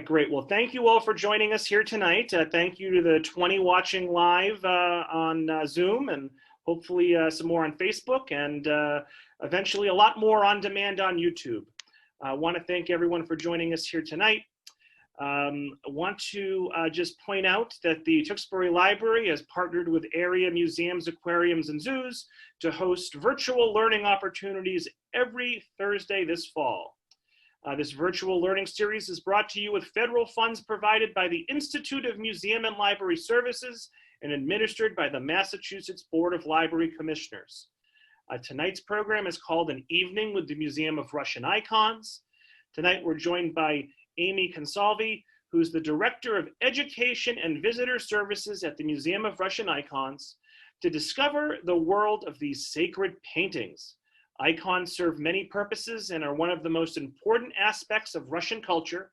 Great. Well, thank you all for joining us here tonight. Thank you to the 20 watching live on Zoom, and hopefully some more on Facebook, and eventually a lot more on demand on YouTube. I want to thank everyone for joining us here tonight. I want to just point out that the Tewksbury Library has partnered with area museums, aquariums, and zoos to host virtual learning opportunities every Thursday this fall. This virtual learning series is brought to you with federal funds provided by the Institute of Museum and Library Services and administered by the Massachusetts Board of Library Commissioners. Tonight's program is called An Evening with the Museum of Russian Icons. Tonight we're joined by Amy Consalvi, who's the Director of Education and Visitor Services at the Museum of Russian Icons, to discover the world of these sacred paintings. Icons serve many purposes and are one of the most important aspects of Russian culture,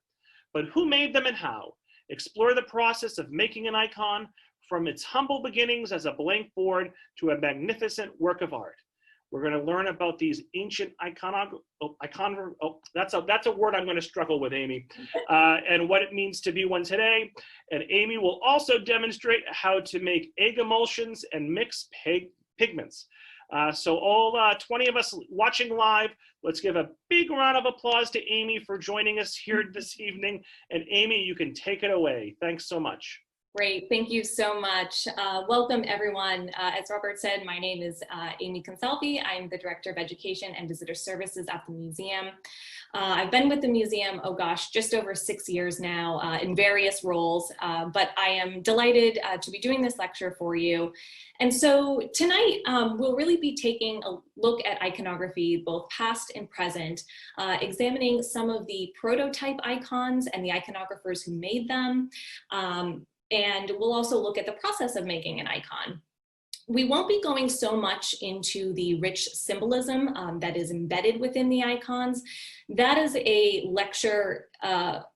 but who made them and how? Explore the process of making an icon from its humble beginnings as a blank board to a magnificent work of art. We're going to learn about these ancient that's a word I'm going to struggle with, Amy, and what it means to be one today. And Amy will also demonstrate how to make egg emulsions and mix pigments. So all 20 of us watching live, let's give a big round of applause to Amy for joining us here this evening. And Amy, you can take it away. Thanks so much. Great, thank you so much. Welcome everyone. As Robert said, my name is Amy Consalvi. I'm the Director of Education and Visitor Services at the museum. I've been with the museum, oh gosh, just over 6 years now in various roles, but I am delighted to be doing this lecture for you. And so tonight we'll really be taking a look at iconography, both past and present, examining some of the prototype icons and the iconographers who made them. And we'll also look at the process of making an icon. We won't be going so much into the rich symbolism that is embedded within the icons. That is a lecture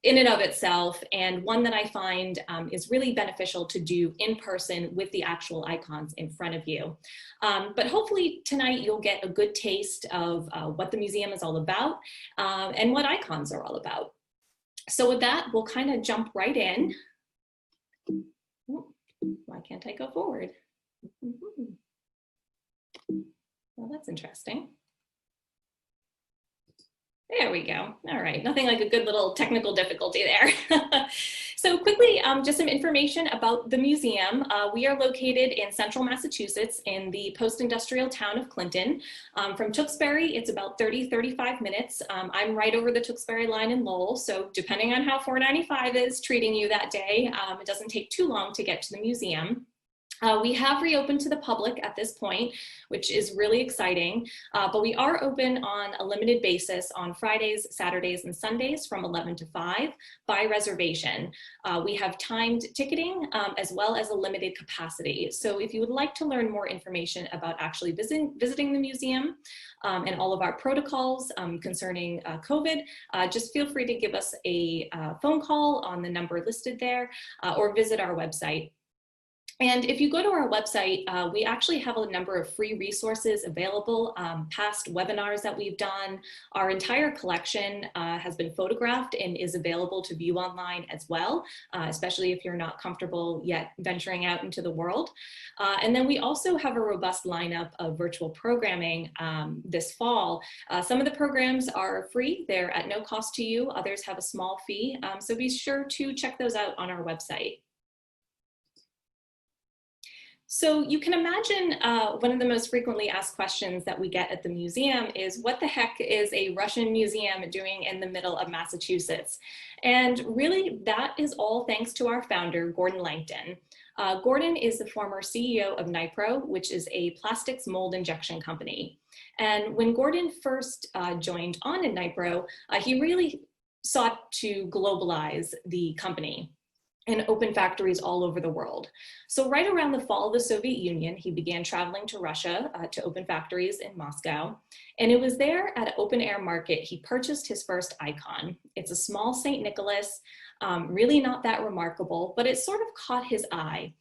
in and of itself, and one that I find is really beneficial to do in person with the actual icons in front of you. But hopefully tonight you'll get a good taste of what the museum is all about and what icons are all about. So with that, we'll kind of jump right in. Why can't I go forward? Well, that's interesting. There we go. All right, nothing like a good little technical difficulty there. So quickly, just some information about the museum. We are located in central Massachusetts in the post-industrial town of Clinton. From Tewksbury, it's about 30-35 minutes. I'm right over the Tewksbury line in Lowell, so depending on how 495 is treating you that day, it doesn't take too long to get to the museum. We have reopened to the public at this point, which is really exciting, but we are open on a limited basis on Fridays, Saturdays, and Sundays from 11 to 5 by reservation. We have timed ticketing as well as a limited capacity. So if you would like to learn more information about actually visiting the museum and all of our protocols concerning COVID, just feel free to give us a phone call on the number listed there or visit our website. And if you go to our website, we actually have a number of free resources available, past webinars that we've done. Our entire collection has been photographed and is available to view online as well, especially if you're not comfortable yet venturing out into the world. And then we also have a robust lineup of virtual programming this fall. Some of the programs are free, they're at no cost to you. Others have a small fee, so be sure to check those out on our website. So you can imagine one of the most frequently asked questions that we get at the museum is, what the heck is a Russian museum doing in the middle of Massachusetts? And really, that is all thanks to our founder, Gordon Langton. Gordon is the former CEO of Nipro, which is a plastics mold injection company. And when Gordon first joined on in Nipro, he really sought to globalize the company and open factories all over the world. So right around the fall of the Soviet Union, he began traveling to Russia to open factories in Moscow. And it was there at an open air market, he purchased his first icon. It's a small St. Nicholas, really not that remarkable, but it sort of caught his eye.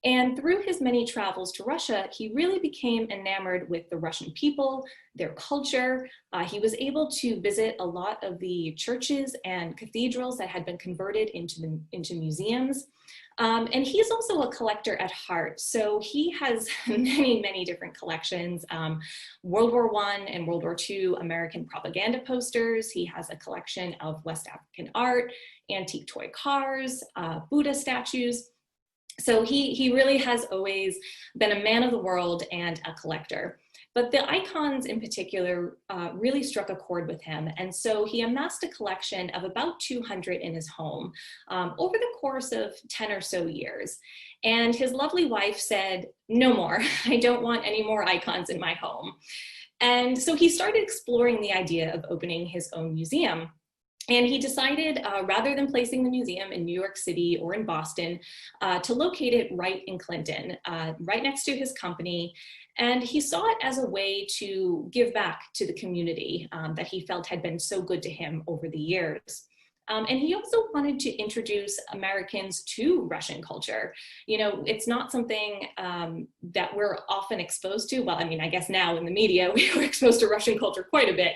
And through his many travels to Russia, he really became enamored with the Russian people, their culture. He was able to visit a lot of the churches and cathedrals that had been converted into museums. And he's also a collector at heart. So he has many, many different collections. World War I and World War II American propaganda posters. He has a collection of West African art, antique toy cars, Buddha statues. So he really has always been a man of the world and a collector. But the icons in particular really struck a chord with him. And so he amassed a collection of about 200 in his home over the course of 10 or so years. And his lovely wife said, "No more, I don't want any more icons in my home." And so he started exploring the idea of opening his own museum. And he decided, rather than placing the museum in New York City or in Boston, to locate it right in Clinton, right next to his company. And he saw it as a way to give back to the community that he felt had been so good to him over the years. And he also wanted to introduce Americans to Russian culture. You know, it's not something that we're often exposed to. Well, I mean, I guess now in the media, we were exposed to Russian culture quite a bit.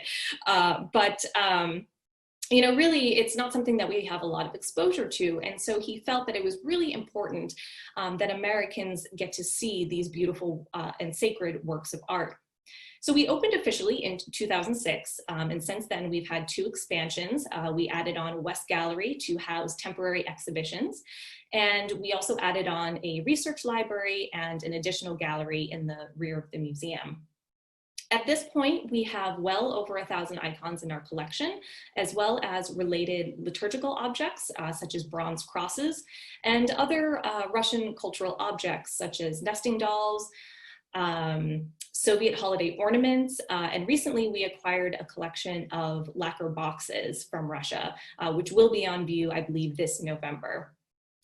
You know, really, it's not something that we have a lot of exposure to. And so he felt that it was really important that Americans get to see these beautiful and sacred works of art. So we opened officially in 2006, and since then we've had 2 expansions. We added on West Gallery to house temporary exhibitions, and we also added on a research library and an additional gallery in the rear of the museum. At this point, we have well over 1,000 icons in our collection, as well as related liturgical objects, such as bronze crosses, and other Russian cultural objects, such as nesting dolls, Soviet holiday ornaments, and recently we acquired a collection of lacquer boxes from Russia, which will be on view, I believe, this November,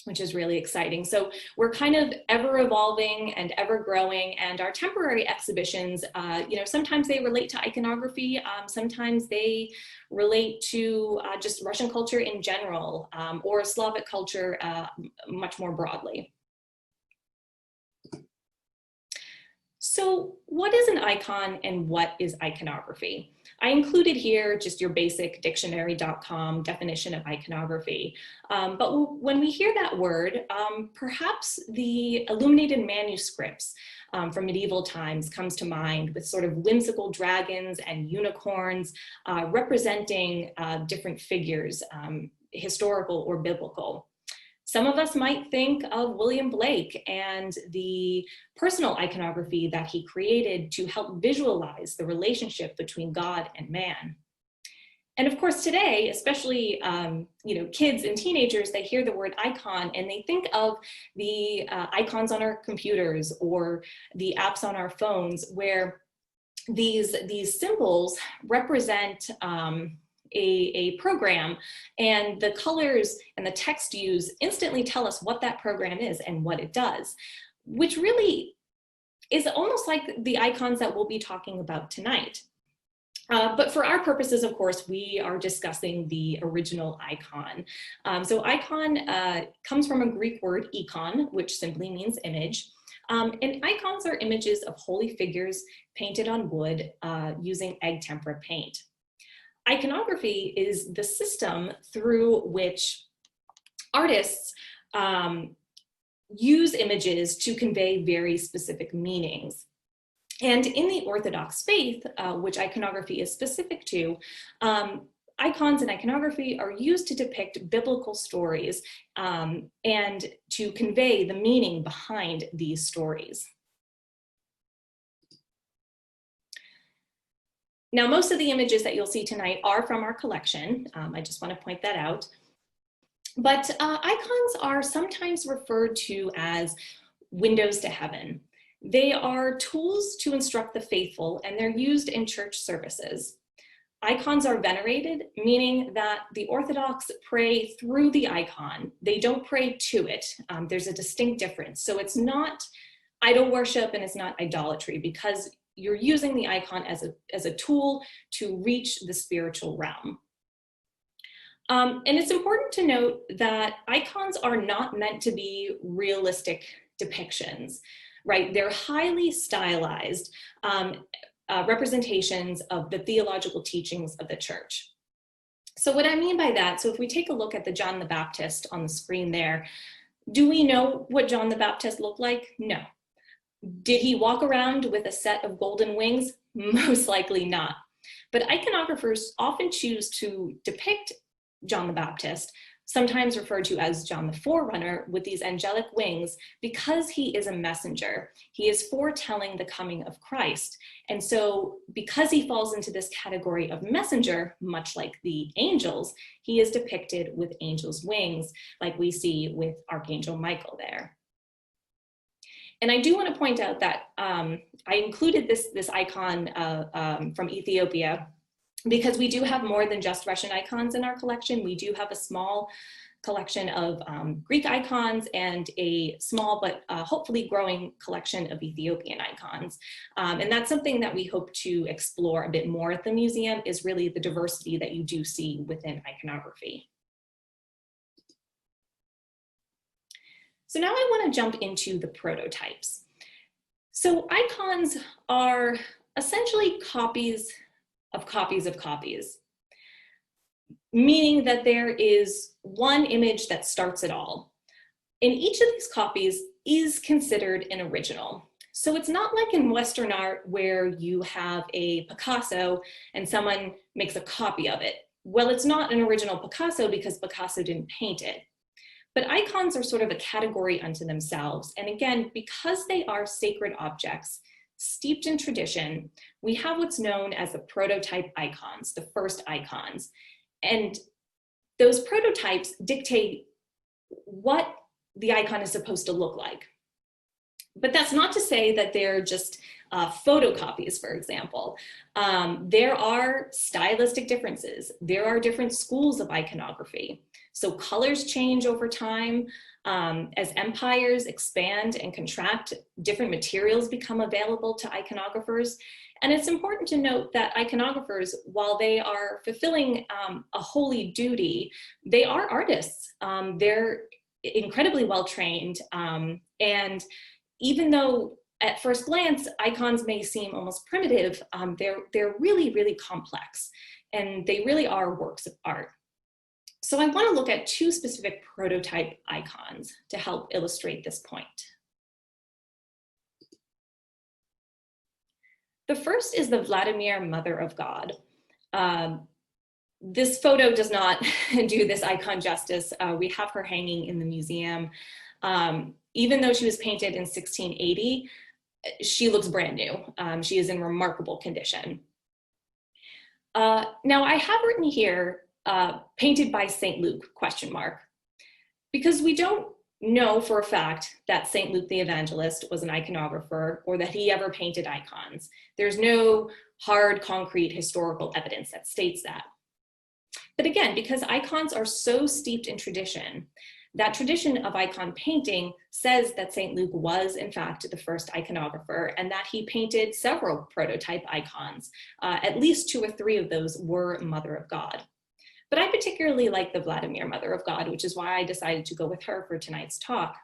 which is really exciting. So we're kind of ever evolving and ever growing, and our temporary exhibitions, you know, sometimes they relate to iconography, sometimes they relate to just Russian culture in general, or Slavic culture much more broadly. So what is an icon and what is iconography? I included here just your basic dictionary.com definition of iconography. But when we hear that word, perhaps the illuminated manuscripts from medieval times comes to mind, with sort of whimsical dragons and unicorns representing different figures, historical or biblical. Some of us might think of William Blake and the personal iconography that he created to help visualize the relationship between God and man. And of course today, especially you know, kids and teenagers, they hear the word icon and they think of the icons on our computers or the apps on our phones, where these symbols represent a program, and the colors and the text used instantly tell us what that program is and what it does, which really is almost like the icons that we'll be talking about tonight. But for our purposes, of course, we are discussing the original icon. So icon comes from a Greek word, ikon, which simply means image. And icons are images of holy figures painted on wood using egg tempera paint. Iconography is the system through which artists use images to convey very specific meanings. And in the Orthodox faith, which iconography is specific to, icons and iconography are used to depict biblical stories and to convey the meaning behind these stories. Now, most of the images that you'll see tonight are from our collection. I just want to point that out. But icons are sometimes referred to as windows to heaven. They are tools to instruct the faithful, and they're used in church services. Icons are venerated, meaning that the Orthodox pray through the icon. They don't pray to it. There's a distinct difference. So it's not idol worship and it's not idolatry, because you're using the icon as a tool to reach the spiritual realm. And it's important to note that icons are not meant to be realistic depictions, right? They're highly stylized representations of the theological teachings of the church. So what I mean by that, so if we take a look at the John the Baptist on the screen there, do we know what John the Baptist looked like? No. Did he walk around with a set of golden wings? Most likely not. But iconographers often choose to depict John the Baptist, sometimes referred to as John the Forerunner, with these angelic wings, because he is a messenger. He is foretelling the coming of Christ. And so because he falls into this category of messenger, much like the angels, he is depicted with angels' wings, like we see with Archangel Michael there. And I do want to point out that I included this icon from Ethiopia because we do have more than just Russian icons in our collection. We do have a small collection of Greek icons and a small but hopefully growing collection of Ethiopian icons. And that's something that we hope to explore a bit more at the museum, is really the diversity that you do see within iconography. So now I want to jump into the prototypes. So icons are essentially copies of copies of copies, meaning that there is one image that starts it all. And each of these copies is considered an original. So it's not like in Western art where you have a Picasso and someone makes a copy of it. Well, it's not an original Picasso because Picasso didn't paint it. But icons are sort of a category unto themselves. And again, because they are sacred objects, steeped in tradition, we have what's known as the prototype icons, the first icons. And those prototypes dictate what the icon is supposed to look like. But that's not to say that they're just photocopies, for example. There are stylistic differences. There are different schools of iconography. So colors change over time. As empires expand and contract, different materials become available to iconographers. And it's important to note that iconographers, while they are fulfilling a holy duty, they are artists. They're incredibly well trained. And even though at first glance, icons may seem almost primitive, they're really, really complex. And they really are works of art. So I want to look at two specific prototype icons to help illustrate this point. The first is the Vladimir Mother of God. This photo does not do this icon justice. We have her hanging in the museum. Even though she was painted in 1680, she looks brand new. She is in remarkable condition. Now I have written here, painted by St. Luke, ? Because we don't know for a fact that St. Luke the Evangelist was an iconographer or that he ever painted icons. There's no hard, concrete historical evidence that states that. But again, because icons are so steeped in tradition, that tradition of icon painting says that St. Luke was, in fact, the first iconographer and that he painted several prototype icons. At least 2 or 3 of those were Mother of God. But I particularly like the Vladimir Mother of God, which is why I decided to go with her for tonight's talk.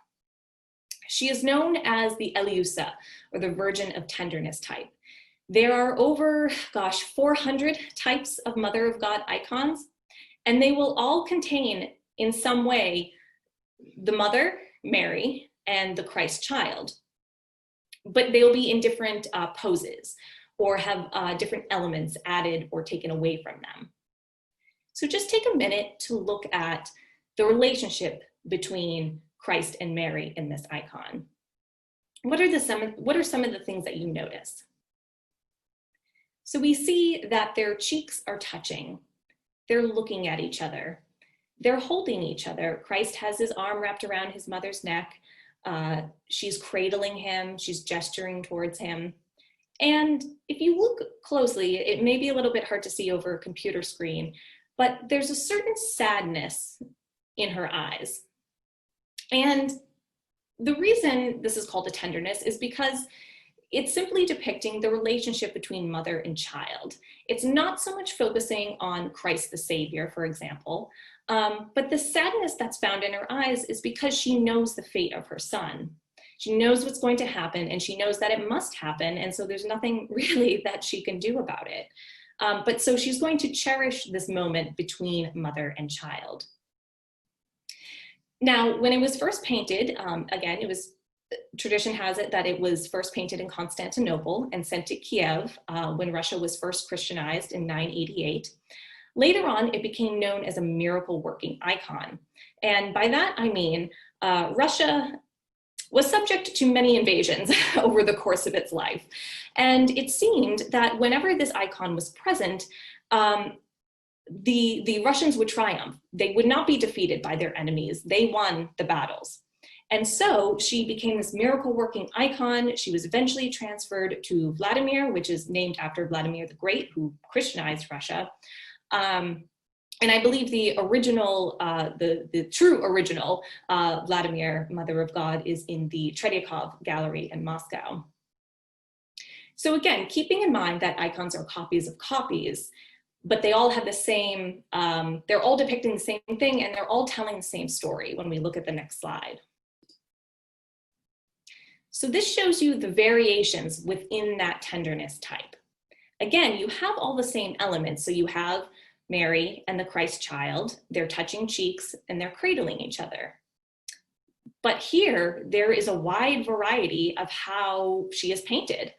She is known as the Eleusa, or the Virgin of Tenderness type. There are over, 400 types of Mother of God icons, and they will all contain, in some way, the Mother, Mary, and the Christ child. But they'll be in different poses, or have different elements added or taken away from them. So just take a minute to look at the relationship between Christ and Mary in this icon. What are some of the things that you notice? So we see that their cheeks are touching. They're looking at each other. They're holding each other. Christ has his arm wrapped around his mother's neck. She's cradling him. She's gesturing towards him. And if you look closely, it may be a little bit hard to see over a computer screen, but there's a certain sadness in her eyes. And the reason this is called a tenderness is because it's simply depicting the relationship between mother and child. It's not so much focusing on Christ the Savior, for example, but the sadness that's found in her eyes is because she knows the fate of her son. She knows what's going to happen, and she knows that it must happen, and so there's nothing really that she can do about it. But so she's going to cherish this moment between mother and child. Now, when it was first painted, again, tradition has it that it was first painted in Constantinople and sent to Kiev when Russia was first Christianized in 988. Later on, it became known as a miracle-working icon. And by that, I mean Russia was subject to many invasions over the course of its life. And it seemed that whenever this icon was present, the Russians would triumph. They would not be defeated by their enemies. They won the battles. And so she became this miracle-working icon. She was eventually transferred to Vladimir, which is named after Vladimir the Great, who Christianized Russia. And I believe the original, the true original Vladimir, Mother of God, is in the Tretyakov Gallery in Moscow. So again, keeping in mind that icons are copies of copies, but they all have the same, they're all depicting the same thing, and they're all telling the same story when we look at the next slide. So this shows you the variations within that tenderness type. Again, you have all the same elements. So you have Mary and the Christ child, they're touching cheeks and they're cradling each other. But here, there is a wide variety of how she is painted.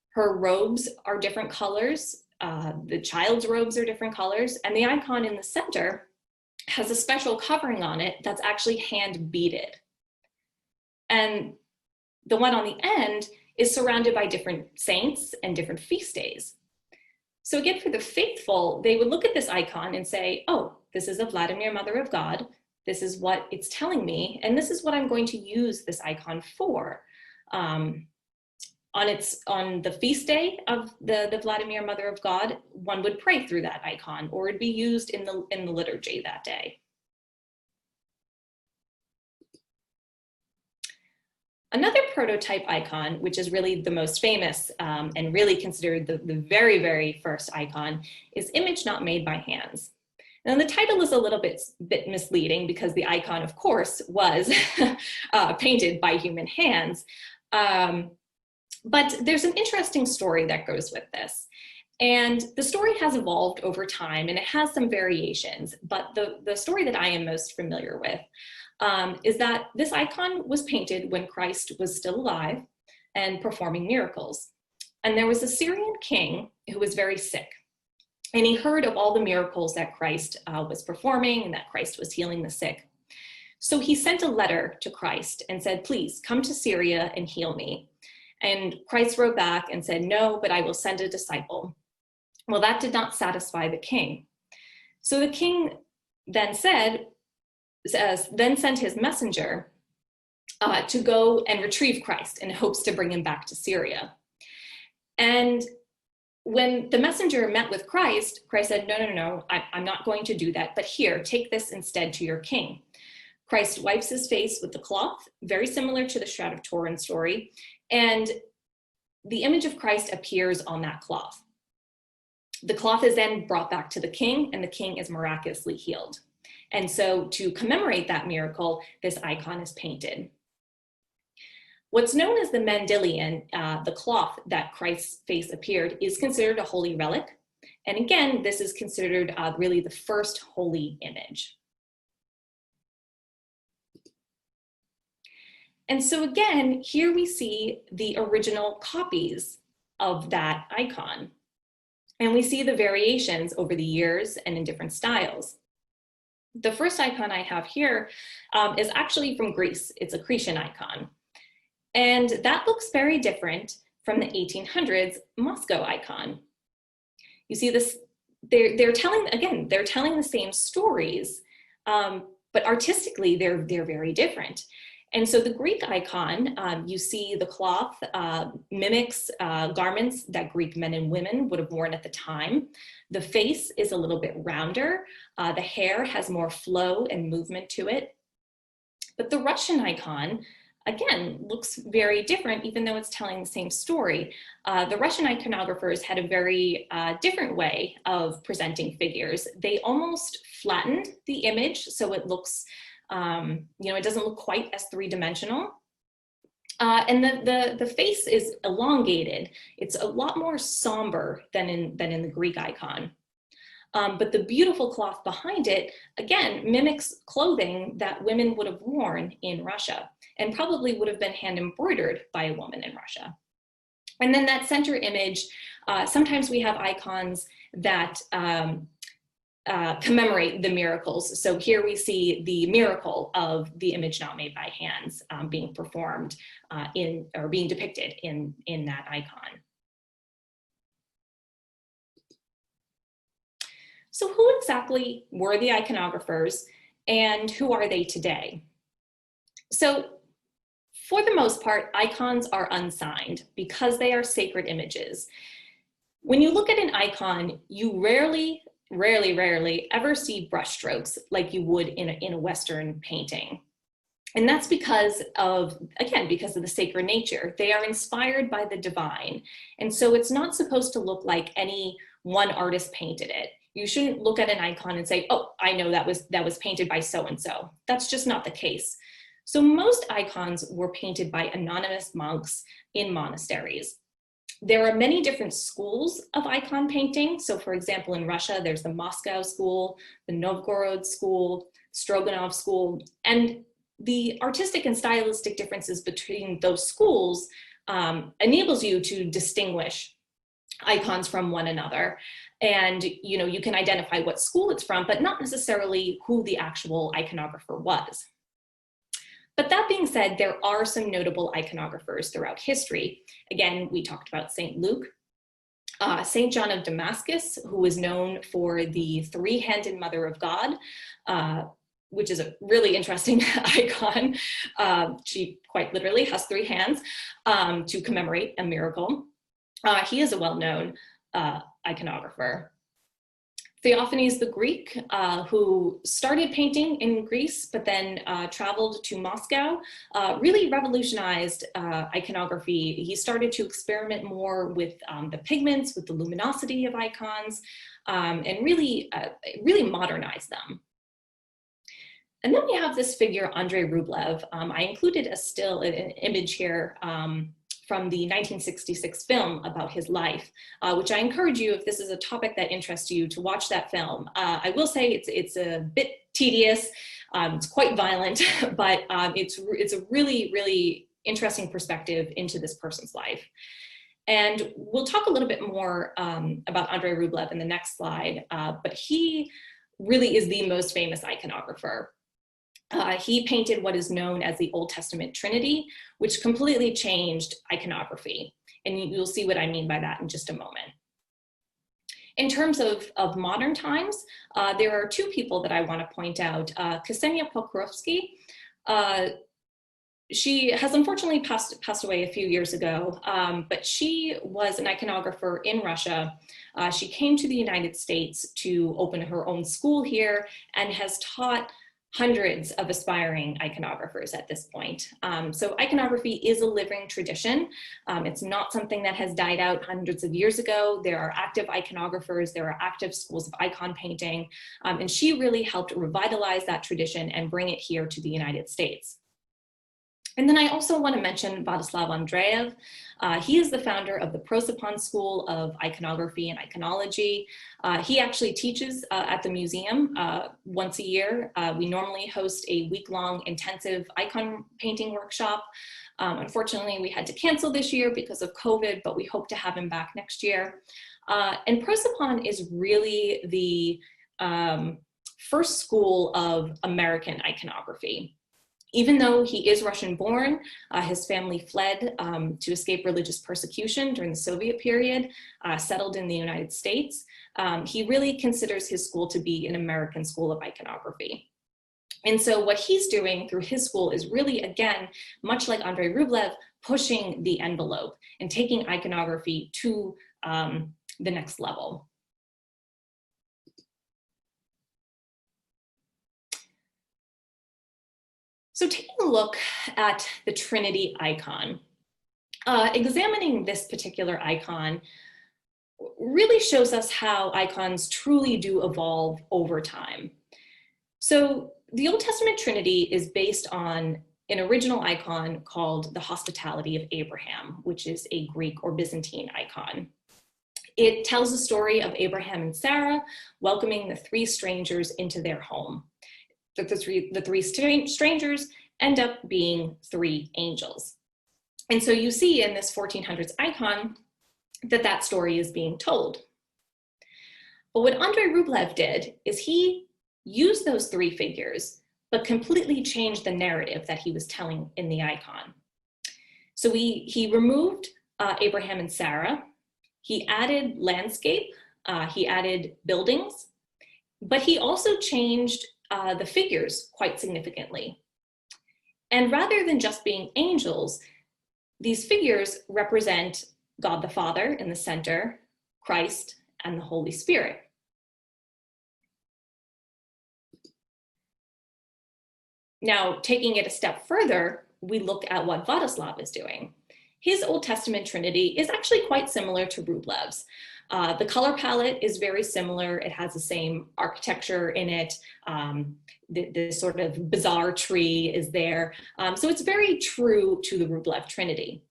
Her robes are different colors, the child's robes are different colors, and the icon in the center has a special covering on it that's actually hand beaded. And the one on the end is surrounded by different saints and different feast days. So again, for the faithful, they would look at this icon and say, oh, this is a Vladimir Mother of God. This is what it's telling me. And this is what I'm going to use this icon for. On the feast day of the Vladimir Mother of God, one would pray through that icon, or it'd be used in the liturgy that day. Another prototype icon, which is really the most famous and really considered the very, very first icon, is Image Not Made by Hands. Now the title is a little bit misleading because the icon, of course, was painted by human hands. But there's an interesting story that goes with this. And the story has evolved over time, and it has some variations, but the story that I am most familiar with is that this icon was painted when Christ was still alive and performing miracles. And there was a Syrian king who was very sick, and he heard of all the miracles that Christ was performing and that Christ was healing the sick. So he sent a letter to Christ and said, please come to Syria and heal me. And Christ wrote back and said, no, but I will send a disciple. Well, that did not satisfy the king. So the king then sent his messenger to go and retrieve Christ in hopes to bring him back to Syria. And when the messenger met with Christ, Christ said, no, I'm not going to do that, but here, take this instead to your king. Christ wipes his face with the cloth, very similar to the Shroud of Turin story, and the image of Christ appears on that cloth. The cloth is then brought back to the king, and the king is miraculously healed. And so to commemorate that miracle, this icon is painted. What's known as the Mendelian, the cloth that Christ's face appeared, is considered a holy relic. And again, this is considered really the first holy image. And so again, here we see the original copies of that icon. And we see the variations over the years and in different styles. The first icon I have here is actually from Greece. It's a Cretan icon. And that looks very different from the 1800s Moscow icon. You see this, they're telling the same stories, but artistically they're very different. And so the Greek icon, you see the cloth mimics garments that Greek men and women would have worn at the time. The face is a little bit rounder. The hair has more flow and movement to it. But the Russian icon, again, looks very different, even though it's telling the same story. The Russian iconographers had a very different way of presenting figures. They almost flattened the image so it looks, it doesn't look quite as three-dimensional. And the face is elongated. It's a lot more somber than in the Greek icon. But the beautiful cloth behind it, again, mimics clothing that women would have worn in Russia and probably would have been hand embroidered by a woman in Russia. And then that center image, sometimes we have icons that commemorate the miracles. So here we see the miracle of the image not made by hands being performed being depicted in that icon. So who exactly were the iconographers and who are they today? So for the most part, icons are unsigned because they are sacred images. When you look at an icon, you rarely ever see brushstrokes like you would in a Western painting. And that's because of the sacred nature. They are inspired by the divine. And so it's not supposed to look like any one artist painted it. You shouldn't look at an icon and say, oh, I know that was painted by so-and-so. That's just not the case. So most icons were painted by anonymous monks in monasteries. There are many different schools of icon painting. So for example, in Russia, there's the Moscow school, the Novgorod school, Stroganov school, and the artistic and stylistic differences between those schools enables you to distinguish icons from one another. And you can identify what school it's from, but not necessarily who the actual iconographer was. But that being said, there are some notable iconographers throughout history. Again, we talked about St. Luke, St. John of Damascus, who is known for the three-handed Mother of God, which is a really interesting icon. She quite literally has three hands to commemorate a miracle. He is a well-known iconographer. Theophanes the Greek, who started painting in Greece, but then traveled to Moscow, really revolutionized iconography. He started to experiment more with the pigments, with the luminosity of icons, and really modernized them. And then we have this figure, Andrei Rublev. I included an image here from the 1966 film about his life, which I encourage you, if this is a topic that interests you, to watch that film. I will say it's a bit tedious, it's quite violent, but it's a really interesting perspective into this person's life. And we'll talk a little bit more about Andrei Rublev in the next slide, but he really is the most famous iconographer. He painted what is known as the Old Testament Trinity, which completely changed iconography. And you'll see what I mean by that in just a moment. In terms of modern times, there are two people that I want to point out. Ksenia Pokrovsky, she has unfortunately passed away a few years ago, but she was an iconographer in Russia. She came to the United States to open her own school here and has taught hundreds of aspiring iconographers at this point. So iconography is a living tradition. It's not something that has died out hundreds of years ago. There are active iconographers, there are active schools of icon painting, and she really helped revitalize that tradition and bring it here to the United States. And then I also want to mention Vladislav Andreev. He is the founder of the Prosopon School of Iconography and Iconology. He actually teaches at the museum once a year. We normally host a week-long intensive icon painting workshop. Unfortunately, we had to cancel this year because of COVID, but we hope to have him back next year. And Prosopon is really the first school of American iconography. Even though he is Russian born, his family fled to escape religious persecution during the Soviet period, settled in the United States. He really considers his school to be an American school of iconography. And so what he's doing through his school is really, again, much like Andrei Rublev, pushing the envelope and taking iconography to the next level. So taking a look at the Trinity icon, examining this particular icon really shows us how icons truly do evolve over time. So the Old Testament Trinity is based on an original icon called the Hospitality of Abraham, which is a Greek or Byzantine icon. It tells the story of Abraham and Sarah welcoming the three strangers into their home. The three strangers end up being three angels. And so you see in this 1400s icon that that story is being told. But what Andrei Rublev did is he used those three figures, but completely changed the narrative that he was telling in the icon. So he removed Abraham and Sarah. He added landscape, he added buildings, but he also changed the figures quite significantly. And rather than just being angels, these figures represent God the Father in the center, Christ, and the Holy Spirit. Now, taking it a step further, we look at what Vladislav is doing. His Old Testament Trinity is actually quite similar to Rublev's. The color palette is very similar. It has the same architecture in it. The sort of bizarre tree is there. So it's very true to the Rublev Trinity.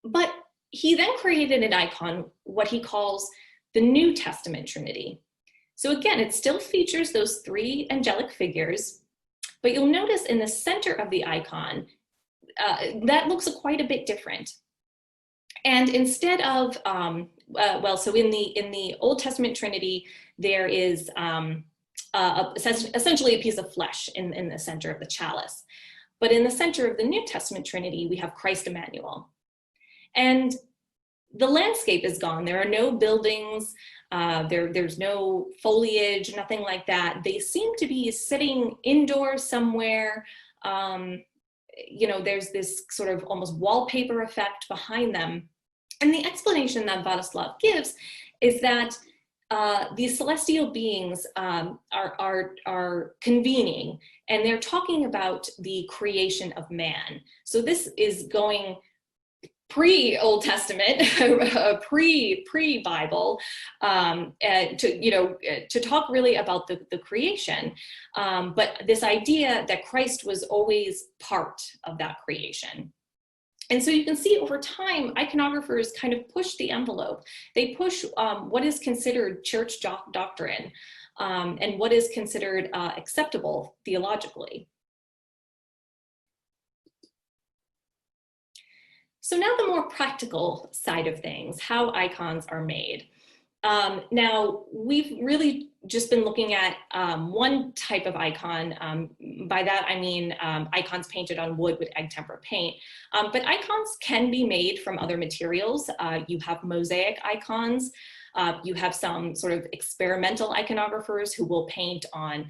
But he then created an icon, what he calls the New Testament Trinity. So again, it still features those three angelic figures, but you'll notice in the center of the icon, that looks quite a bit different. And instead of, so in the Old Testament Trinity, there is essentially a piece of flesh in the center of the chalice. But in the center of the New Testament Trinity, we have Christ Emmanuel. And the landscape is gone. There are no buildings, there's no foliage, nothing like that. They seem to be sitting indoors somewhere. There's this sort of almost wallpaper effect behind them. And the explanation that Vladislav gives is that these celestial beings are convening, and they're talking about the creation of man. So this is going pre-Old Testament, pre-Bible, to talk really about the creation. But this idea that Christ was always part of that creation. And so you can see over time, iconographers kind of push the envelope. They push what is considered church doctrine and what is considered acceptable theologically. So now the more practical side of things, how icons are made. Now, we've really just been looking at one type of icon. By that, I mean icons painted on wood with egg tempera paint. But icons can be made from other materials. You have mosaic icons. You have some sort of experimental iconographers who will paint on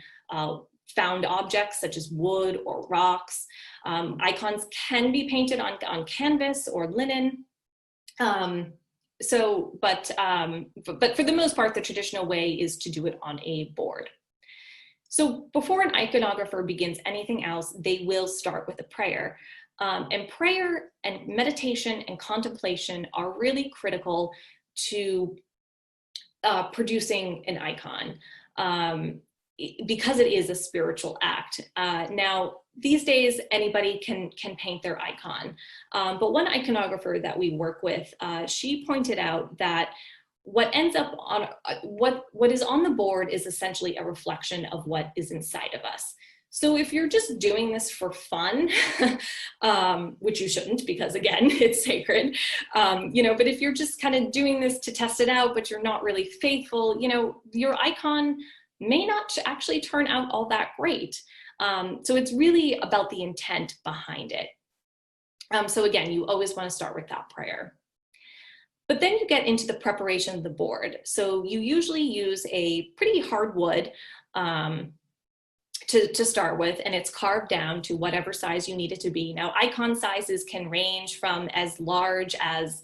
found objects such as wood or rocks. Icons can be painted on canvas or linen. But for the most part, the traditional way is to do it on a board. So before an iconographer begins anything else, they will start with a prayer. And prayer and meditation and contemplation are really critical to producing an icon. Because it is a spiritual act. Now, these days, anybody can paint their icon. But one iconographer that we work with, she pointed out that what ends up on, what is on the board is essentially a reflection of what is inside of us. So if you're just doing this for fun, which you shouldn't, because again, it's sacred, but if you're just kind of doing this to test it out, but you're not really faithful, your icon may not actually turn out all that great. So it's really about the intent behind it. So again, you always want to start with that prayer. But then you get into the preparation of the board. So you usually use a pretty hard wood to start with, and it's carved down to whatever size you need it to be. Now, icon sizes can range from as large as,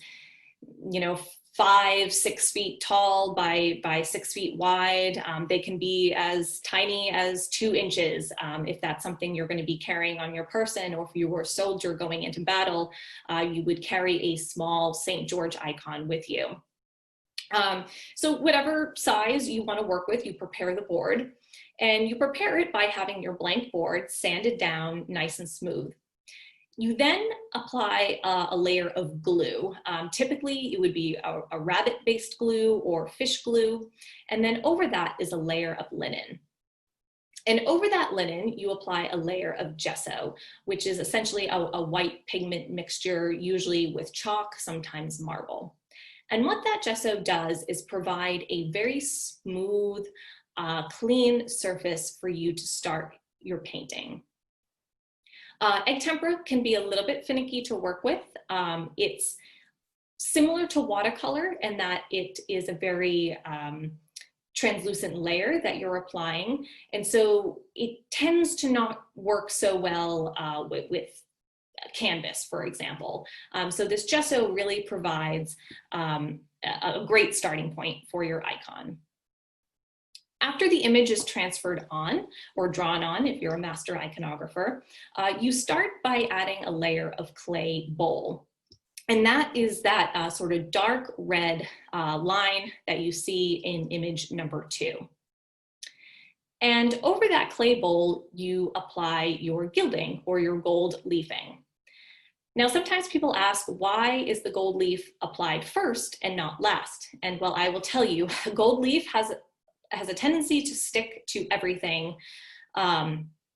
5-6 feet tall by 6 feet wide. They can be as tiny as 2 inches if that's something you're going to be carrying on your person, or if you were a soldier going into battle, you would carry a small St. George icon with you. So whatever size you want to work with, you prepare the board. And you prepare it by having your blank board sanded down nice and smooth. You then apply a layer of glue. Typically, it would be a rabbit-based glue or fish glue. And then over that is a layer of linen. And over that linen, you apply a layer of gesso, which is essentially a white pigment mixture, usually with chalk, sometimes marble. And what that gesso does is provide a very smooth, clean surface for you to start your painting. Egg tempera can be a little bit finicky to work with. It's similar to watercolor in that it is a very translucent layer that you're applying. And so it tends to not work so well with canvas, for example. So this gesso really provides a great starting point for your icon. After the image is transferred on or drawn on, if you're a master iconographer, you start by adding a layer of clay bowl. And that is that sort of dark red line that you see in image number 2. And over that clay bowl, you apply your gilding or your gold leafing. Now, sometimes people ask, why is the gold leaf applied first and not last? And well, I will tell you, gold leaf has a tendency to stick to everything.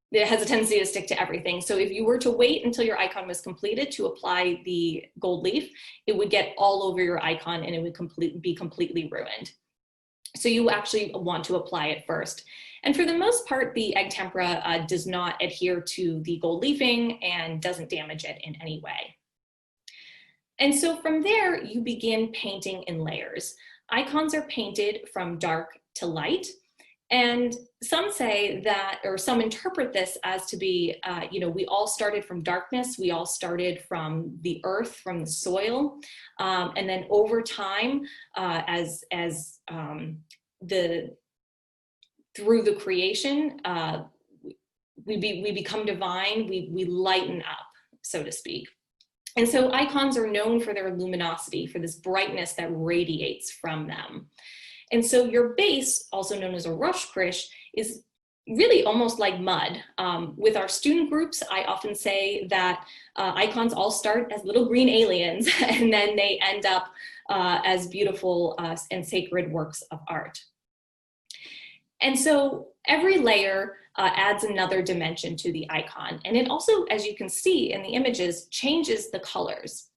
It has a tendency to stick to everything. So if you were to wait until your icon was completed to apply the gold leaf, it would get all over your icon and it would be completely ruined. So you actually want to apply it first. And for the most part, the egg tempera does not adhere to the gold leafing and doesn't damage it in any way. And so from there, you begin painting in layers. Icons are painted from dark to light. And some say that, or some interpret this as to be, we all started from darkness. We all started from the earth, from the soil. And then over time, through the creation, we become divine, we lighten up, so to speak. And so icons are known for their luminosity, for this brightness that radiates from them. And so your base, also known as a roche-criche, is really almost like mud. With our student groups, I often say that icons all start as little green aliens, and then they end up as beautiful and sacred works of art. And so every layer adds another dimension to the icon. And it also, as you can see in the images, changes the colors.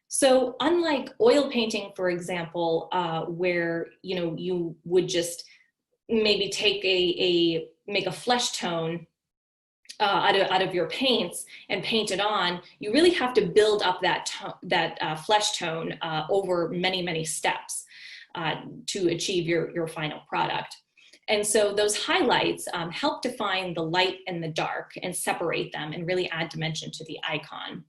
So unlike oil painting, for example, where you would just maybe take make a flesh tone out of your paints and paint it on, you really have to build up that flesh tone over many, many steps to achieve your final product. And so those highlights help define the light and the dark and separate them and really add dimension to the icon.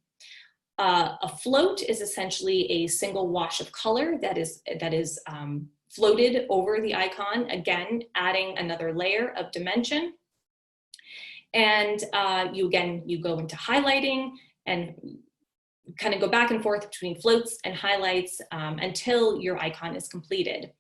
A float is essentially a single wash of color that is floated over the icon, again, adding another layer of dimension. And you go into highlighting and kind of go back and forth between floats and highlights until your icon is completed.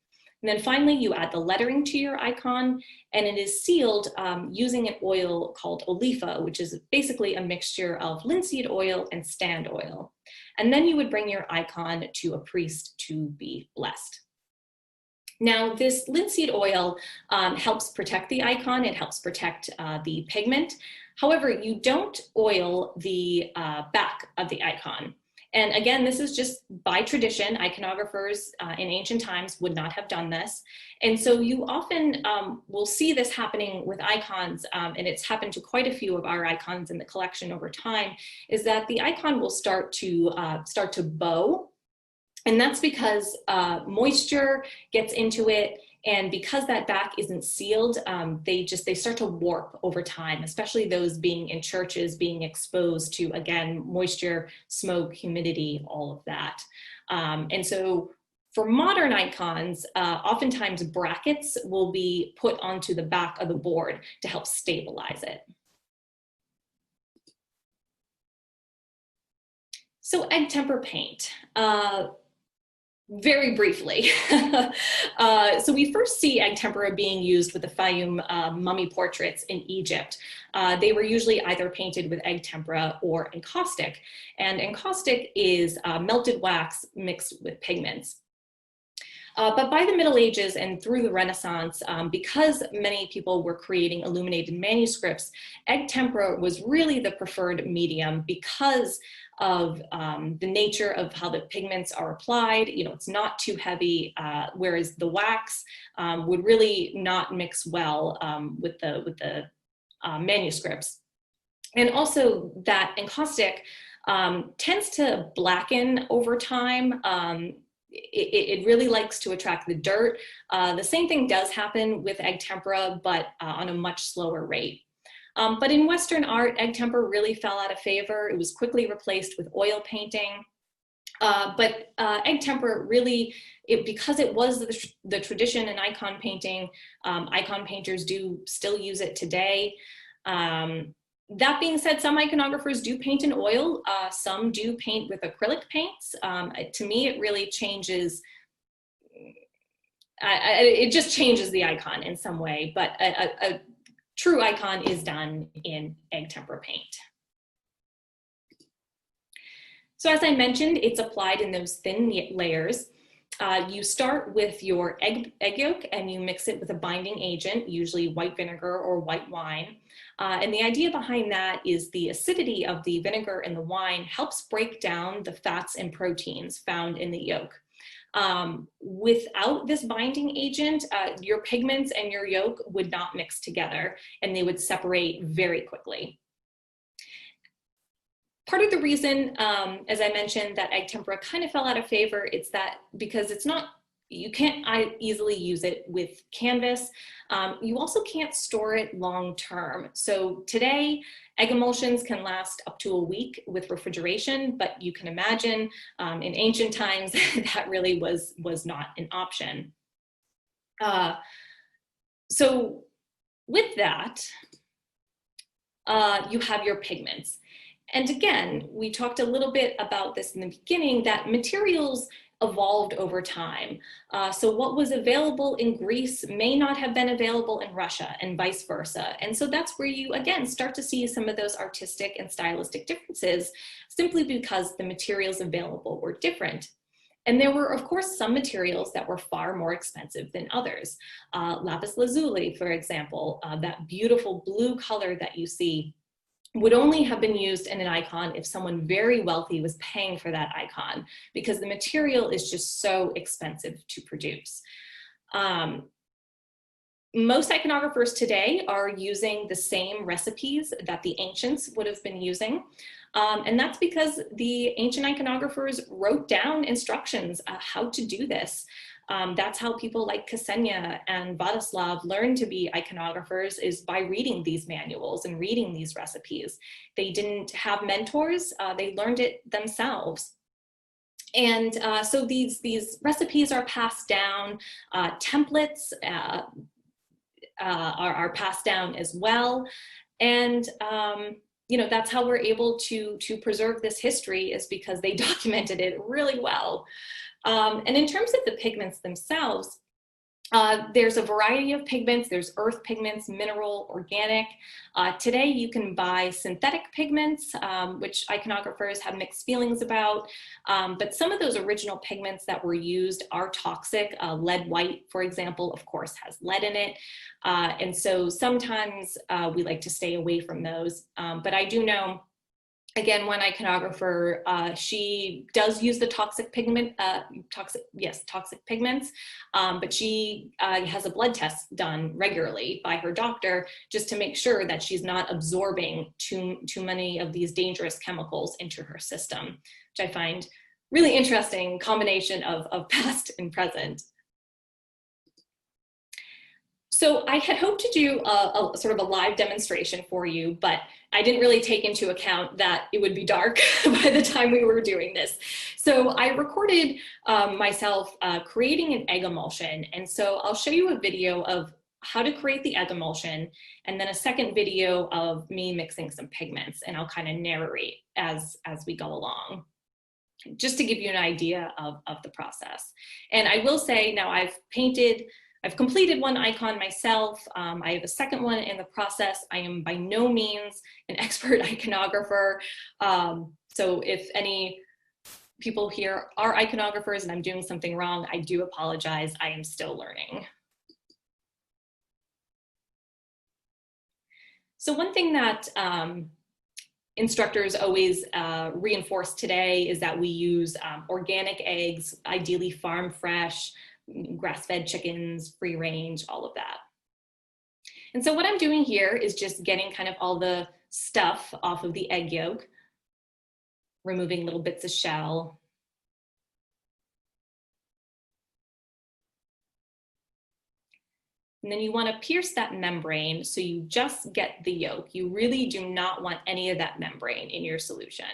And then finally, you add the lettering to your icon, and it is sealed using an oil called oliva, which is basically a mixture of linseed oil and stand oil. And then you would bring your icon to a priest to be blessed. Now, this linseed oil helps protect the icon. It helps protect the pigment. However, you don't oil the back of the icon. And again, this is just by tradition. Iconographers in ancient times would not have done this. And so you often will see this happening with icons, and it's happened to quite a few of our icons in the collection over time, is that the icon will start to bow. And that's because moisture gets into it. And because that back isn't sealed, they start to warp over time, especially those being in churches, being exposed to, again, moisture, smoke, humidity, all of that. And so for modern icons, oftentimes brackets will be put onto the back of the board to help stabilize it. So egg tempera paint. Very briefly. So we first see egg tempera being used with the Fayum mummy portraits in Egypt. They were usually either painted with egg tempera or encaustic. And encaustic is melted wax mixed with pigments. But by the Middle Ages and through the Renaissance, because many people were creating illuminated manuscripts, egg tempera was really the preferred medium because of the nature of how the pigments are applied. You know, it's not too heavy, whereas the wax would really not mix well with the manuscripts. And also that encaustic tends to blacken over time. It really likes to attract the dirt. The same thing does happen with egg tempera, but on a much slower rate. But in Western art, egg tempera really fell out of favor. It was quickly replaced with oil painting. But egg tempera really, because it was the tradition in icon painting, icon painters do still use it today. That being said, some iconographers do paint in oil. Some do paint with acrylic paints. To me, it really changes, it just changes the icon in some way, but a true icon is done in egg tempera paint. So as I mentioned, it's applied in those thin layers. You start with your egg yolk and you mix it with a binding agent, usually white vinegar or white wine. And the idea behind that is the acidity of the vinegar and the wine helps break down the fats and proteins found in the yolk. Without this binding agent, your pigments and your yolk would not mix together and they would separate very quickly. Part of the reason, as I mentioned, that egg tempera kind of fell out of favor, it's that because it's not, you can't easily use it with canvas. You also can't store it long term. So today, egg emulsions can last up to a week with refrigeration, but you can imagine in ancient times that really was not an option. So with that, you have your pigments. And again, we talked a little bit about this in the beginning, that materials evolved over time. So what was available in Greece may not have been available in Russia and vice versa. And so that's where you, again, start to see some of those artistic and stylistic differences simply because the materials available were different. And there were, of course, some materials that were far more expensive than others. Lapis lazuli, for example, that beautiful blue color that you see would only have been used in an icon if someone very wealthy was paying for that icon, because the material is just so expensive to produce. Most iconographers today are using the same recipes that the ancients would have been using. And that's because the ancient iconographers wrote down instructions how to do this. That's how people like Ksenia and Vladislav learned to be iconographers, is by reading these manuals and reading these recipes. They didn't have mentors, they learned it themselves. And so these recipes are passed down, templates are passed down as well. And you know, that's how we're able to preserve this history, is because they documented it really well. And in terms of the pigments themselves, there's a variety of pigments. There's earth pigments, mineral, organic. Today you can buy synthetic pigments, which iconographers have mixed feelings about. But some of those original pigments that were used are toxic. Lead white, for example, of course, has lead in it. And so sometimes we like to stay away from those. But I do know, again, one iconographer, she does use the toxic pigment, toxic pigments, but she has a blood test done regularly by her doctor just to make sure that she's not absorbing too many of these dangerous chemicals into her system, which I find really interesting combination of past and present. So I had hoped to do a sort of a live demonstration for you, but I didn't really take into account that it would be dark by the time we were doing this. So I recorded myself creating an egg emulsion. And so I'll show you a video of how to create the egg emulsion, and then a second video of me mixing some pigments, and I'll kind of narrate as we go along. just to give you an idea of the process. And I will say now I've completed one icon myself. I have a second one in the process. I am by no means an expert iconographer. So if any people here are iconographers and I'm doing something wrong, I do apologize. I am still learning. So one thing that instructors always reinforce today is that we use organic eggs, ideally farm fresh, grass-fed chickens, free range, all of that. And so what I'm doing here is just getting kind of all the stuff off of the egg yolk, removing little bits of shell. And then you want to pierce that membrane so you just get the yolk. You really do not want any of that membrane in your solution.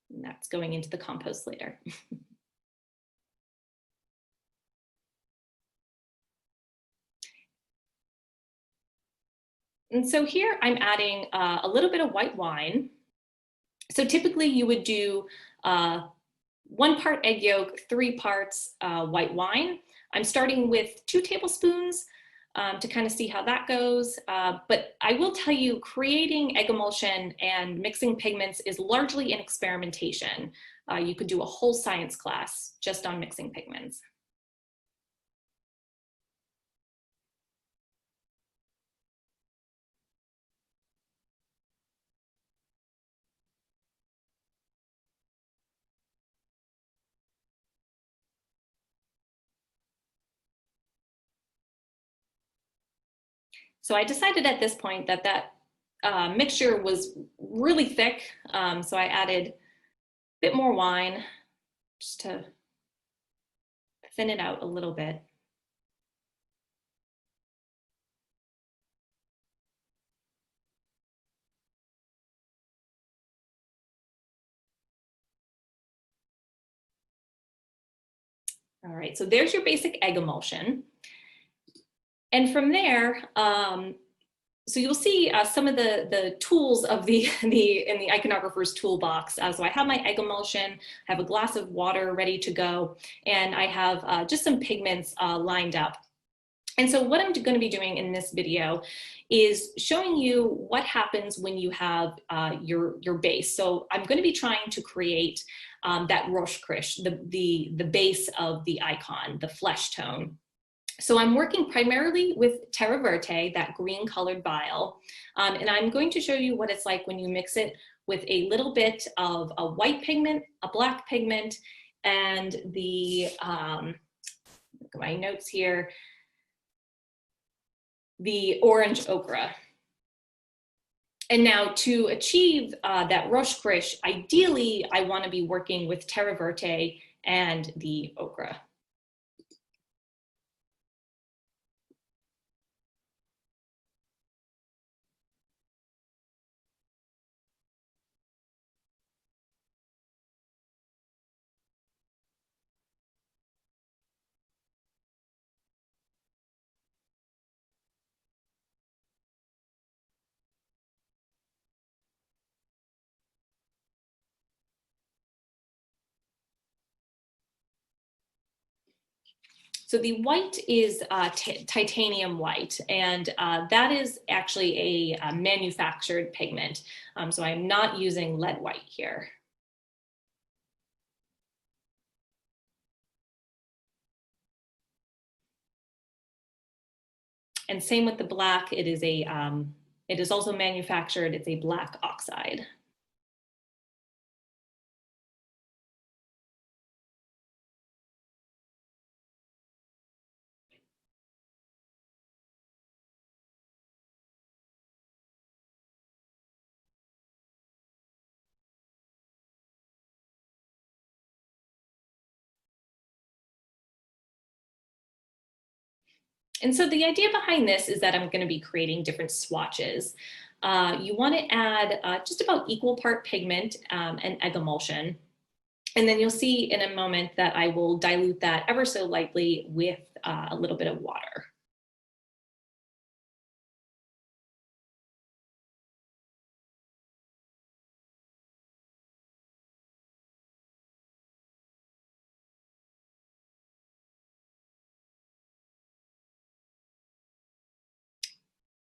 And that's going into the compost later. And so here I'm adding a little bit of white wine. So typically you would do 1 part egg yolk, 3 parts white wine. I'm starting with 2 tablespoons to kind of see how that goes. But I will tell you, creating egg emulsion and mixing pigments is largely an experimentation. You could do a whole science class just on mixing pigments. So I decided at this point that that mixture was really thick. So I added a bit more wine just to thin it out a little bit. All right, so there's your basic egg emulsion. And from there, so you'll see some of the tools of in the iconographer's toolbox. So I have my egg emulsion, I have a glass of water ready to go, and I have just some pigments lined up. And so what I'm going to be doing in this video is showing you what happens when you have your base. So I'm going to be trying to create that roche krish, the base of the icon, the flesh tone. So I'm working primarily with Terra Verte, that green colored bile, and I'm going to show you what it's like when you mix it with a little bit of a white pigment, a black pigment, and the, look at my notes here, the orange ochre. And now to achieve that roche krish, ideally I want to be working with Terra Verte and the ochre. So the white is titanium white, and that is actually a manufactured pigment. So I'm not using lead white here. And same with the black, it is also manufactured, it's a black oxide. And so the idea behind this is that I'm going to be creating different swatches. You want to add just about equal part pigment and egg emulsion. And then you'll see in a moment that I will dilute that ever so lightly with a little bit of water.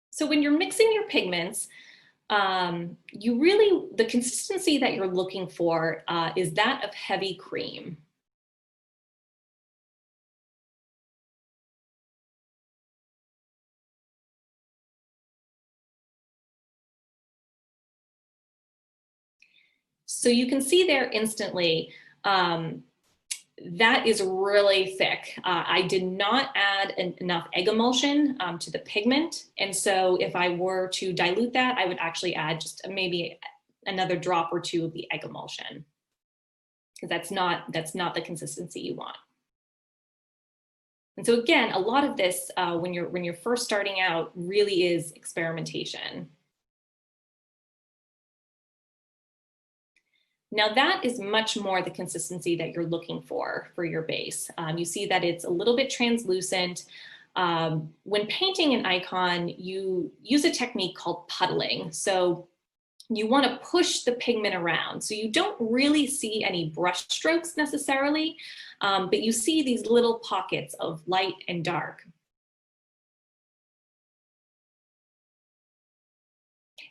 So when you're mixing your pigments, the consistency that you're looking for is that of heavy cream. So you can see there instantly, that is really thick. I did not add enough egg emulsion to the pigment. And so if I were to dilute that, I would actually add just maybe another drop or two of the egg emulsion, because that's not the consistency you want. And so again, a lot of this, when you're first starting out, really is experimentation. Now that is much more the consistency that you're looking for your base. You see that it's a little bit translucent. When painting an icon, you use a technique called puddling. So you want to push the pigment around. So you don't really see any brush strokes necessarily, but you see these little pockets of light and dark.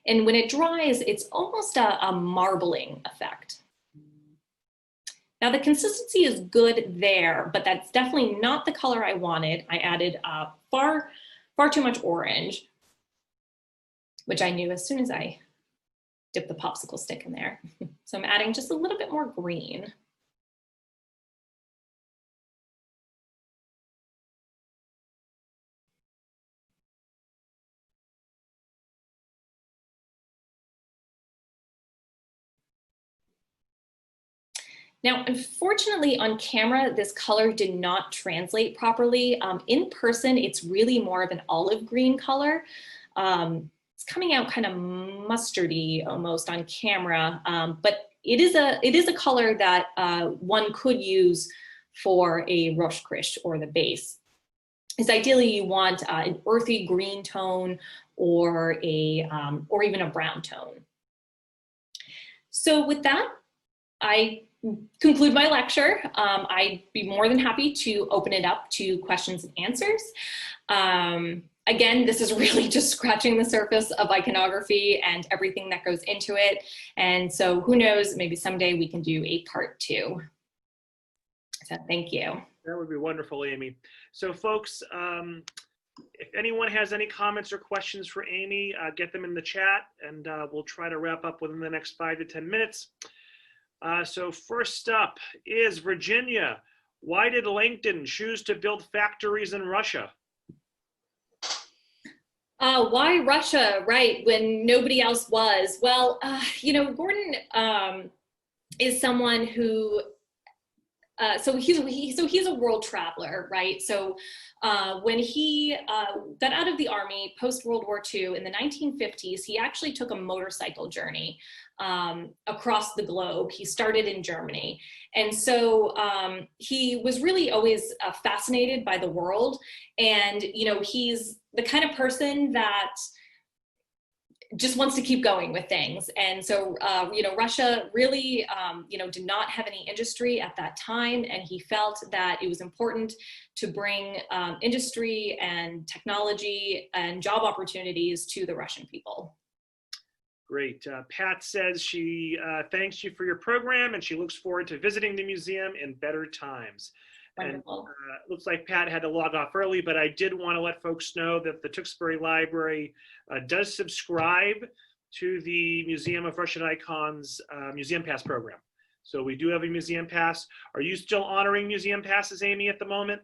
And when it dries, it's almost a marbling effect. Now the consistency is good there, but that's definitely not the color I wanted. I added far too much orange, which I knew as soon as I dipped the popsicle stick in there. So I'm adding just a little bit more green. Now, unfortunately on camera, this color did not translate properly. In person, it's really more of an olive green color. It's coming out kind of mustardy almost on camera, but it is a color that one could use for a Roche Krish or the base. Is ideally you want an earthy green tone or even a brown tone. So with that, I conclude my lecture. I'd be more than happy to open it up to questions and answers. Again, this is really just scratching the surface of iconography and everything that goes into it. And so who knows, maybe someday we can do a part 2. So thank you. That would be wonderful, Amy. So folks, if anyone has any comments or questions for Amy, get them in the chat, and we'll try to wrap up within the next 5 to 10 minutes. So first up is Virginia. Why did LinkedIn choose to build factories in Russia? Why Russia, right, when nobody else was? Well, you know, Gordon is someone who, so he's a world traveler, right? So when he got out of the army post-World War II in the 1950s, he actually took a motorcycle journey across the globe. He started in Germany. And so he was really always fascinated by the world. And, you know, he's the kind of person that just wants to keep going with things. And so, you know, Russia really, you know, did not have any industry at that time. And he felt that it was important to bring industry and technology and job opportunities to the Russian people. Great. Pat says she thanks you for your program and she looks forward to visiting the museum in better times. Wonderful. And looks like Pat had to log off early, but I did want to let folks know that the Tewksbury Library does subscribe to the Museum of Russian Icons Museum Pass program. So we do have a museum pass. Are you still honoring museum passes, Amy, at the moment?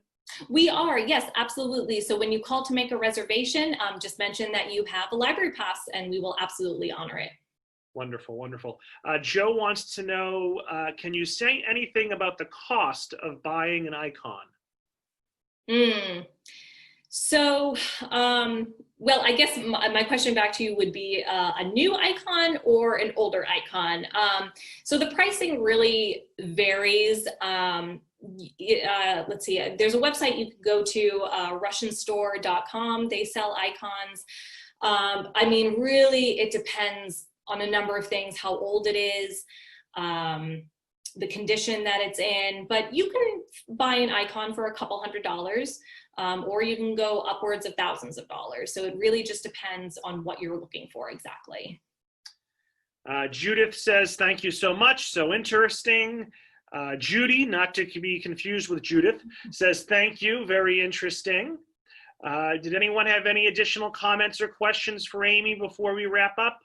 We are, yes, absolutely. So when you call to make a reservation, just mention that you have a library pass and we will absolutely honor it. Wonderful, wonderful. Joe wants to know, can you say anything about the cost of buying an icon? So, well, I guess my question back to you would be a new icon or an older icon. So the pricing really varies. let's see, there's a website you can go to, russianstore.com. They sell icons. I mean, really, it depends on a number of things, how old it is, the condition that it's in, but you can buy an icon for a couple $100s, or you can go upwards of thousands of dollars. So it really just depends on what you're looking for exactly. Judith says, thank you so much. So interesting. Judy, not to be confused with Judith, says, thank you. Very interesting. Did anyone have any additional comments or questions for Amy before we wrap up?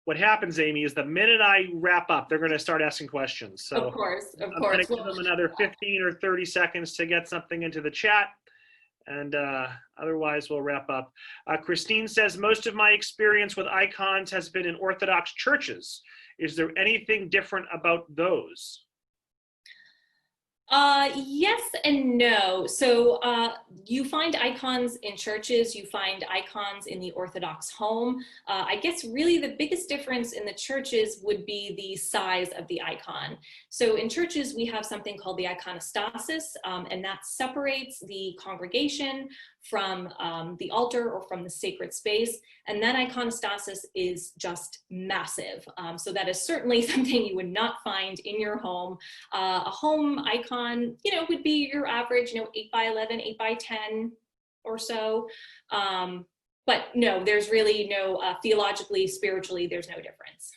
What happens, Amy, is the minute I wrap up, they're going to start asking questions. So of course. I'm going to give them another 15 or 30 seconds to get something into the chat. And otherwise, we'll wrap up. Christine says, most of my experience with icons has been in Orthodox churches. Is there anything different about those? Yes and no. So you find icons in churches, you find icons in the Orthodox home. I guess really the biggest difference in the churches would be the size of the icon. So in churches, we have something called the iconostasis, and that separates the congregation from the altar or from the sacred space. And that iconostasis is just massive. So that is certainly something you would not find in your home. A home icon, you know, would be your average, you know, 8x11, 8x10 or so. But no, there's really no, theologically, spiritually, there's no difference.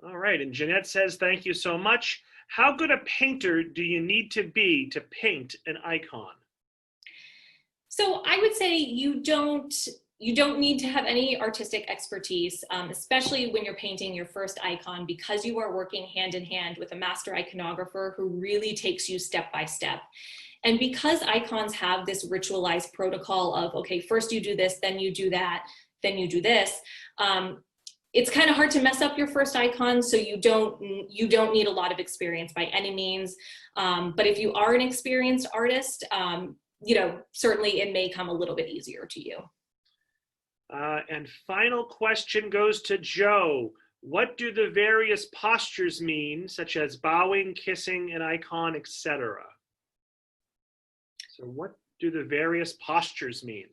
All right, and Jeanette says, thank you so much. How good a painter do you need to be to paint an icon? So I would say you don't need to have any artistic expertise, especially when you're painting your first icon, because you are working hand in hand with a master iconographer who really takes you step by step. And because icons have this ritualized protocol of, okay, first you do this, then you do that, then you do this, it's kind of hard to mess up your first icon, so you don't need a lot of experience by any means. But if you are an experienced artist, you know, certainly it may come a little bit easier to you. And final question goes to Joe. What do the various postures mean, such as bowing, kissing, an icon, etc.? So what do the various postures mean?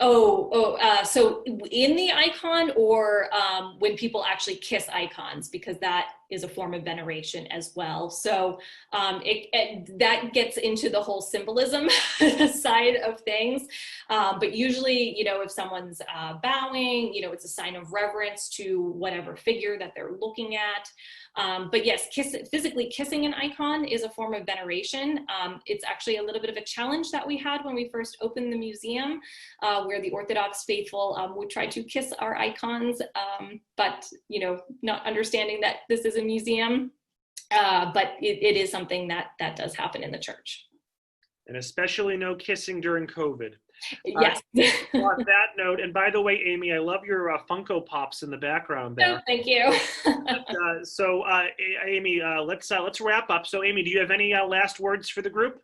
So in the icon, or when people actually kiss icons, because that is a form of veneration as well. So that gets into the whole symbolism side of things. But usually, you know, if someone's bowing, you know, it's a sign of reverence to whatever figure that they're looking at. But yes, physically kissing an icon is a form of veneration. It's actually a little bit of a challenge that we had when we first opened the museum, where the Orthodox faithful would try to kiss our icons, but, you know, not understanding that this is a museum. But it is something that does happen in the church. And especially no kissing during COVID. Yes. On that note, and by the way, Amy, I love your Funko Pops in the background there. Oh, thank you. Amy, let's wrap up. So Amy, do you have any last words for the group?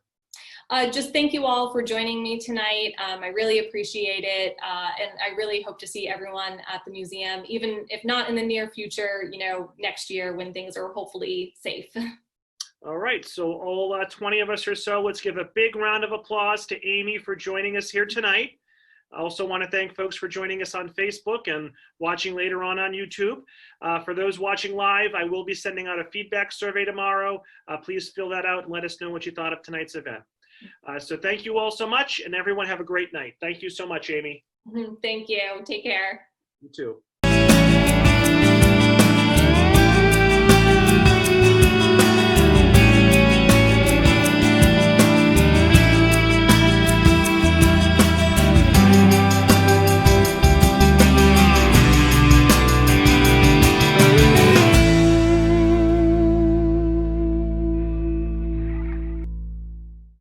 Just thank you all for joining me tonight. I really appreciate it. And I really hope to see everyone at the museum, even if not in the near future, you know, next year when things are hopefully safe. All right, so all 20 of us or so, let's give a big round of applause to Amy for joining us here tonight. I also want to thank folks for joining us on Facebook and watching later on YouTube. For those watching live, I will be sending out a feedback survey tomorrow. Please fill that out and let us know what you thought of tonight's event. So thank you all so much, and everyone have a great night. Thank you so much, Amy. Thank you. Take care. You too.